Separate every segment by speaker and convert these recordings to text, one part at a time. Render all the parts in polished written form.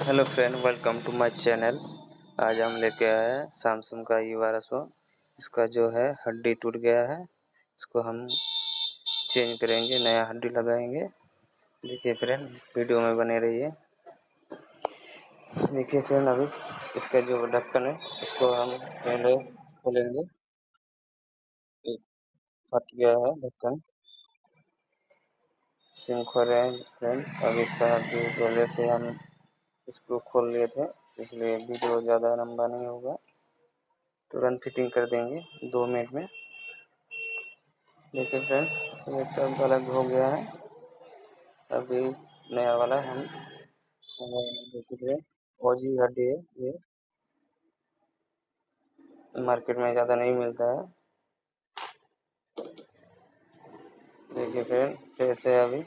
Speaker 1: Hello friend, welcome to my channel. आज हम लेके आए हैं सैमसंग का E1200। इसका जो है हड्डी टूट गया है, इसको हम चेंज करेंगे, नया हड्डी लगाएंगे। देखिए फ्रेंड, वीडियो में बने रहिए। देखिए फ्रेंड, अभी इसका जो ढक्कन है इसको हम पहले खोलेंगे। फट गया है ढक्कन, सिम खो रहे हैं फ्रेंड। अब इसका हड्डी पहले से हम इसको खोल लिए थे, इसलिए वीडियो ज़्यादा लंबा नहीं होगा। तुरंत फिटिंग कर देंगे 2 मिनट में। देखिए फ्रेंड, ये सब अलग हो गया है। अभी नया वाला हम देखिए OG हड्डी है, ये मार्केट में ज़्यादा नहीं मिलता है। देखिए फ्रेंड, कैसे अभी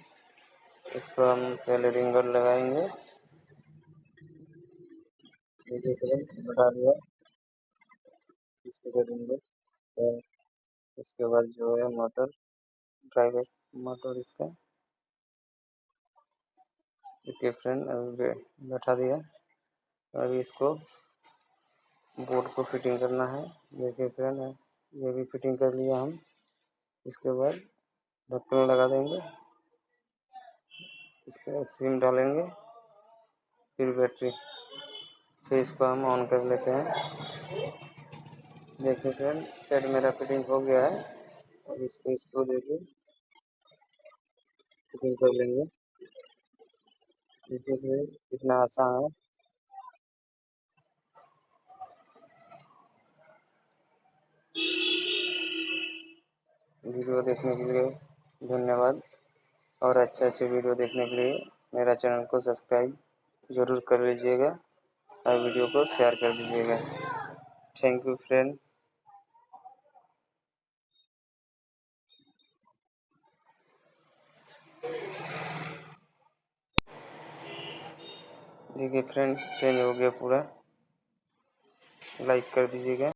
Speaker 1: इसको हम पहले रिंगर लगाएंगे। देखिए फ्रेंड, बता दिया इसको रिंगर। तो इसके बाद जो है मोटर, प्राइवेट मोटर इसका। देखिए फ्रेंड, अभी बैठा दिया। अभी इसको बोर्ड को फिटिंग करना है। देखिए फ्रेंड, ये भी फिटिंग कर लिया हम। इसके बाद ढक्कन लगा देंगे, इसके बाद सिम डालेंगे, फिर बैटरी, फिर इसको हम ऑन कर लेते हैं। देखिए फ्रेंड, सेट मेरा फिटिंग हो गया है। अब इसको देखिए फिटिंग कर लेंगे। देखिए फ्रेंड, कितना आसान है। वीडियो देखने के लिए धन्यवाद, और अच्छे वीडियो देखने के लिए मेरा चैनल को सब्सक्राइब जरूर कर लीजिएगा और वीडियो को शेयर कर दीजिएगा। Thank you friend. देखिए फ्रेंड, चेंज हो गया पूरा। लाइक कर दीजिएगा।